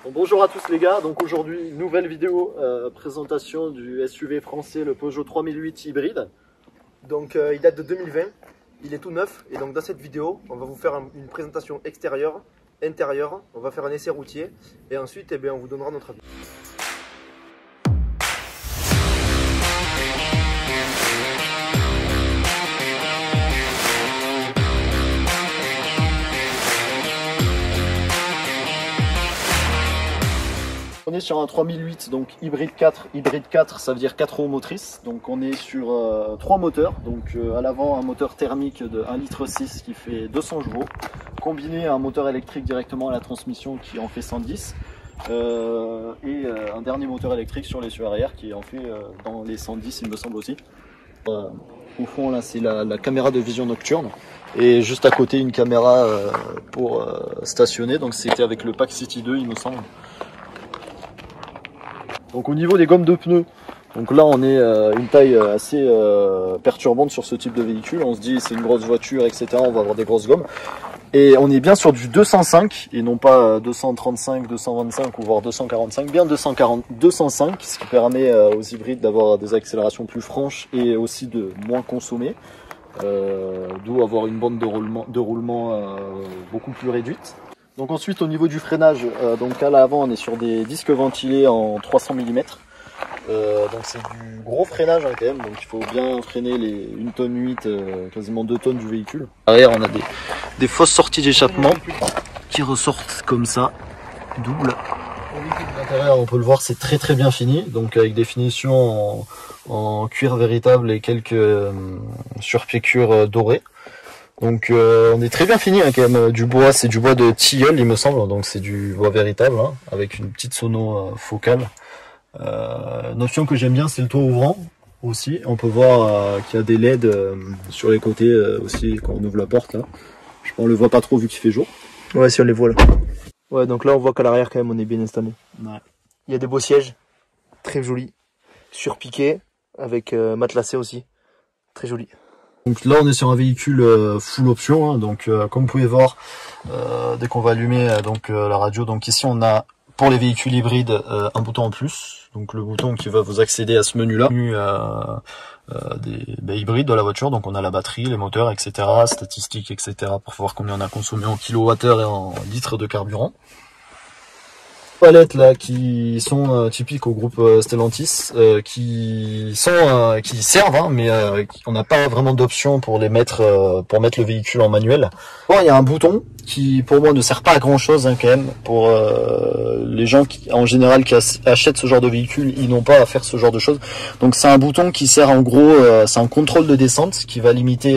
Bon, bonjour à tous les gars, donc aujourd'hui nouvelle vidéo présentation du SUV français le Peugeot 3008 hybride. Donc il date de 2020, il est tout neuf et donc dans cette vidéo on va vous faire une présentation extérieure, intérieure, on va faire un essai routier et ensuite on vous donnera notre avis. On est sur un 3008 donc hybride 4, ça veut dire 4 roues motrices, donc on est sur 3 moteurs, donc à l'avant un moteur thermique de 1,6 litre qui fait 200 chevaux, combiné à un moteur électrique directement à la transmission qui en fait 110, et un dernier moteur électrique sur l'essieu arrière qui en fait dans les 110 il me semble aussi. Au fond là c'est la caméra de vision nocturne et juste à côté une caméra pour stationner, donc c'était avec le Pack City 2 il me semble. Donc au niveau des gommes de pneus, donc là on est une taille assez perturbante sur ce type de véhicule. On se dit c'est une grosse voiture, etc. On va avoir des grosses gommes. Et on est bien sur du 205 et non pas 235, 225 ou voire 245, bien 205, ce qui permet aux hybrides d'avoir des accélérations plus franches et aussi de moins consommer. D'où avoir une bande de roulement beaucoup plus réduite. Donc ensuite au niveau du freinage, donc à l'avant on est sur des disques ventilés en 300 mm. Donc c'est du gros freinage quand même, donc il faut bien freiner les 1 tonne 8, quasiment 2 tonnes du véhicule. Derrière on a des fausses sorties d'échappement qui ressortent comme ça, double. À l'intérieur on peut le voir, c'est très bien fini, donc avec des finitions en cuir véritable et quelques surpiqûres dorées. Donc on est très bien fini hein, quand même, du bois, c'est du bois de tilleul il me semble, donc c'est du bois véritable hein, avec une petite sono focale. Une option que j'aime bien c'est le toit ouvrant aussi, on peut voir qu'il y a des LED sur les côtés aussi quand on ouvre la porte là. Je pense qu'on le voit pas trop vu qu'il fait jour. Ouais si on les voit là. Ouais donc là on voit qu'à l'arrière quand même on est bien installé. Ouais. Il y a des beaux sièges, très jolis, surpiqués, avec matelassé aussi, très joli. Donc là on est sur un véhicule full option, hein, donc comme vous pouvez voir, dès qu'on va allumer la radio, donc ici on a pour les véhicules hybrides un bouton en plus, donc le bouton qui va vous accéder à ce menu là, des hybrides de la voiture, donc on a la batterie, les moteurs, etc., statistiques, etc., pour voir combien on a consommé en kilowattheure et en litres de carburant. Palettes là qui sont typiques au groupe Stellantis, qui servent hein, mais on n'a pas vraiment d'option pour les mettre pour mettre le véhicule en manuel. Bon, il y a un bouton qui pour moi ne sert pas à grand chose hein, quand même pour les gens qui en général qui achètent ce genre de véhicule, ils n'ont pas à faire ce genre de choses. Donc c'est un bouton qui sert en gros, c'est un contrôle de descente qui va limiter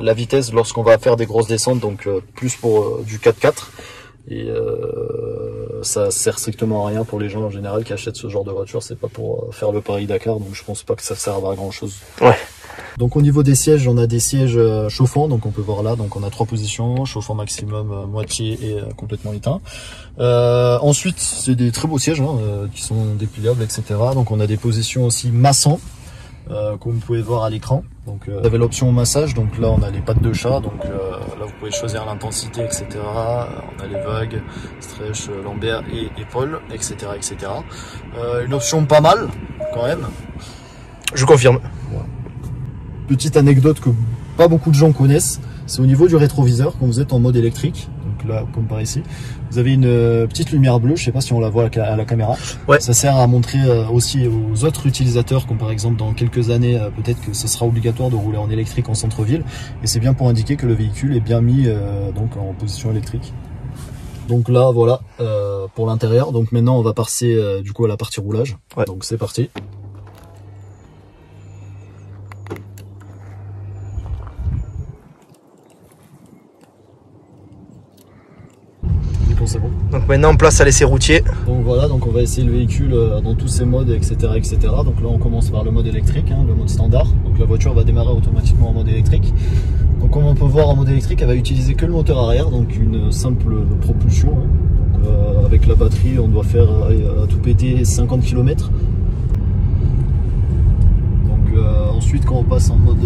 la vitesse lorsqu'on va faire des grosses descentes, donc plus pour du 4x4. Et ça sert strictement à rien pour les gens en général qui achètent ce genre de voiture, c'est pas pour faire le Paris-Dakar, donc je pense pas que ça serve à grand chose. Ouais. Donc au niveau des sièges, on a des sièges chauffants, donc on peut voir là, donc on a 3 positions, chauffant maximum, moitié et complètement éteint. Ensuite c'est des très beaux sièges hein, qui sont dépliables, etc. Donc on a des positions aussi massants, comme vous pouvez voir à l'écran. Donc vous avez l'option massage, donc là on a les pattes de chat, donc là vous pouvez choisir l'intensité, etc. On a les vagues, stretch, lombaire et épaules, etc., etc. Une option pas mal quand même. Je confirme. Petite anecdote que pas beaucoup de gens connaissent, c'est au niveau du rétroviseur quand vous êtes en mode électrique. Donc là, comme par ici, vous avez une petite lumière bleue, je sais pas si on la voit à la caméra. Ouais. Ça sert à montrer aussi aux autres utilisateurs, comme par exemple dans quelques années, peut-être que ce sera obligatoire de rouler en électrique en centre-ville. Et c'est bien pour indiquer que le véhicule est bien mis donc en position électrique. Donc là, voilà pour l'intérieur. Donc maintenant, on va passer du coup à la partie roulage. Ouais. Donc c'est parti. C'est bon. Donc maintenant on place à l'essai routier. Donc voilà, donc on va essayer le véhicule dans tous ses modes, etc., etc. Donc là on commence par le mode électrique, hein, le mode standard. Donc la voiture va démarrer automatiquement en mode électrique. Donc comme on peut voir en mode électrique, elle va utiliser que le moteur arrière, donc une simple propulsion. Hein. Donc, avec la batterie on doit faire à tout péter 50 km. Donc ensuite quand on passe en mode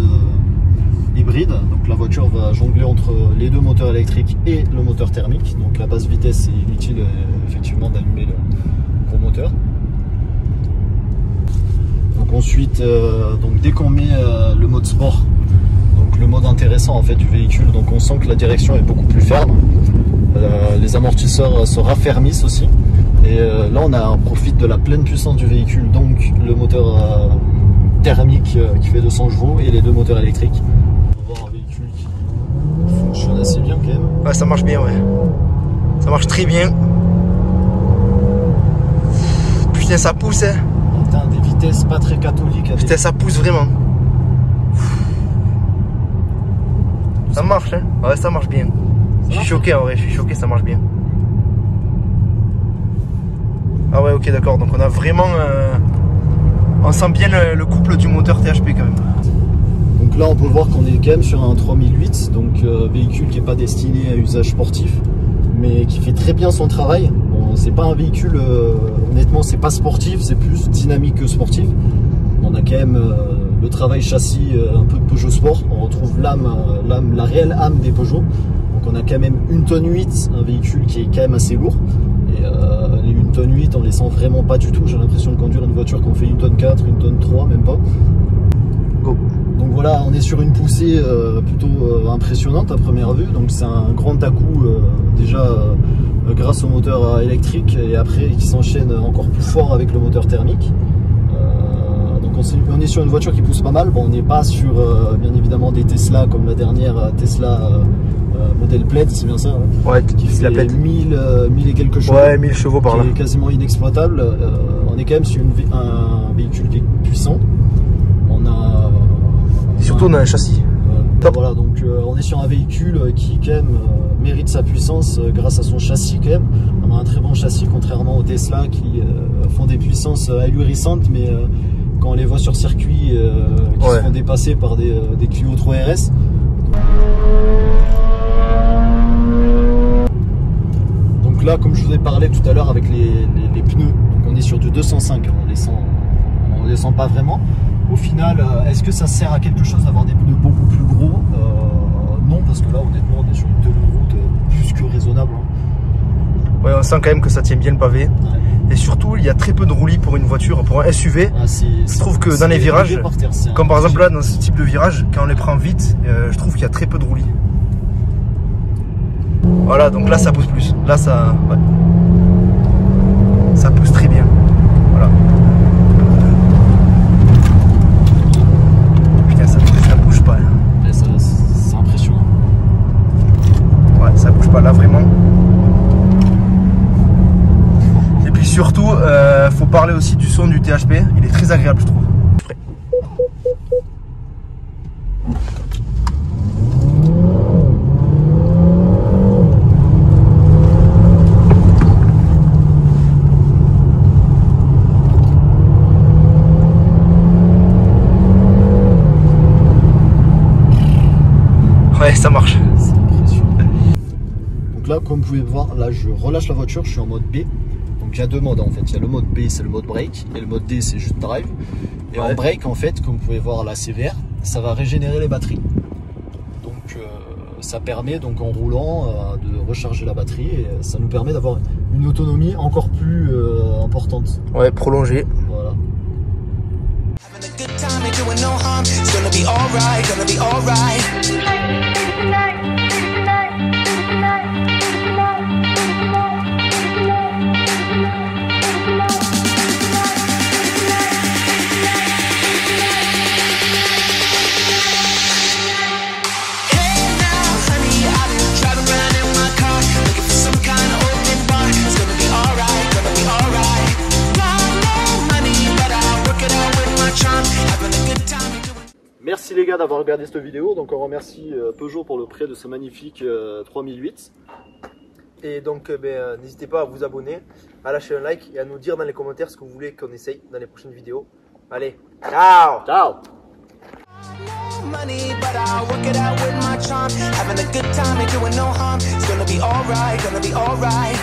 hybride, donc la voiture va jongler entre les deux moteurs électriques et le moteur thermique. Donc la basse vitesse, c'est inutile effectivement d'allumer ensuite, donc dès qu'on met le mode sport, donc le mode intéressant en fait du véhicule, donc on sent que la direction est beaucoup plus ferme. Les amortisseurs se raffermissent aussi. Et là on profite de la pleine puissance du véhicule, donc le moteur thermique qui fait 200 chevaux et les deux moteurs électriques. On va voir un véhicule qui fonctionne assez bien quand même. Ouais, ça marche bien, ouais. Ça marche très bien. Putain, ça pousse, hein. Putain, des vitesses pas très catholiques. Putain, ça pousse vraiment. Ça marche, hein. Ouais, ça marche bien. Je suis choqué en vrai, je suis choqué, ça marche bien. Ah ouais, ok, d'accord. Donc on a vraiment... on sent bien le couple du moteur THP quand même. Donc là on peut voir qu'on est quand même sur un 3008, donc véhicule qui n'est pas destiné à usage sportif, mais qui fait très bien son travail. Bon, c'est pas un véhicule, honnêtement c'est pas sportif, c'est plus dynamique que sportif. On a quand même le travail châssis un peu de Peugeot Sport, on retrouve la réelle âme des Peugeot. Donc on a quand même une tonne 8, un véhicule qui est quand même assez lourd. Et les 1 tonne 8 on les sent vraiment pas du tout, j'ai l'impression de conduire une voiture qu'on fait 1 tonne 4, 1 tonne 3, même pas. Go. Donc voilà, on est sur une poussée plutôt impressionnante à première vue, donc c'est un grand à-coup déjà grâce au moteur électrique et après qui s'enchaîne encore plus fort avec le moteur thermique. Donc on est sur une voiture qui pousse pas mal. Bon, on n'est pas sur bien évidemment des Tesla comme la dernière Tesla modèle Plaid, c'est bien ça, hein, ouais, qui fait la Plaid. 1000 et quelques chevaux, ouais, 1000 chevaux par là, qui est quasiment inexploitable. On est quand même sur un véhicule qui est puissant. Surtout on a un châssis. Top. Voilà, donc on est sur un véhicule qui quand même mérite sa puissance grâce à son châssis quand même. On a un très bon châssis contrairement aux Tesla qui font des puissances ahurissantes, mais quand on les voit sur circuit qui se font dépasser par des Clio 3 RS. Donc là, comme je vous ai parlé tout à l'heure avec les pneus, donc on est sur du 205, on les sent pas vraiment. Au final, est-ce que ça sert à quelque chose d'avoir des pneus beaucoup plus gros? Non, parce que là, honnêtement, on est sur une tenue de route plus que raisonnable. Hein. Ouais, on sent quand même que ça tient bien le pavé. Ouais. Et surtout, il y a très peu de roulis pour une voiture, pour un SUV. Ah, je trouve que dans les virages, comme par exemple là, dans ce type de virage, quand on les prend vite, je trouve qu'il y a très peu de roulis. Voilà, donc là, ça pousse plus. Là, ça pousse très bien. Voilà. C'est impressionnant. Ouais, ça bouge pas là vraiment. Et puis surtout, faut parler aussi du son du THP. Il est très agréable, je trouve. Ouais, ça marche. C'est impressionnant. Donc là, comme vous pouvez voir, là je relâche la voiture, je suis en mode B. Donc il y a deux modes en fait. Il y a le mode B, c'est le mode break, et le mode D, c'est juste drive. Et en break, en fait, comme vous pouvez voir là, c'est vert, ça va régénérer les batteries. Donc ça permet donc en roulant de recharger la batterie et ça nous permet d'avoir une autonomie encore plus importante. Ouais, prolongée. Voilà. Merci les gars d'avoir regardé cette vidéo, donc on remercie Peugeot pour le prêt de ce magnifique 3008. Et donc n'hésitez pas à vous abonner, à lâcher un like et à nous dire dans les commentaires ce que vous voulez qu'on essaye dans les prochaines vidéos. Allez, ciao! Ciao! Money, but I'll work it out with my charm. Having a good time and doing no harm. It's gonna be alright, gonna be alright.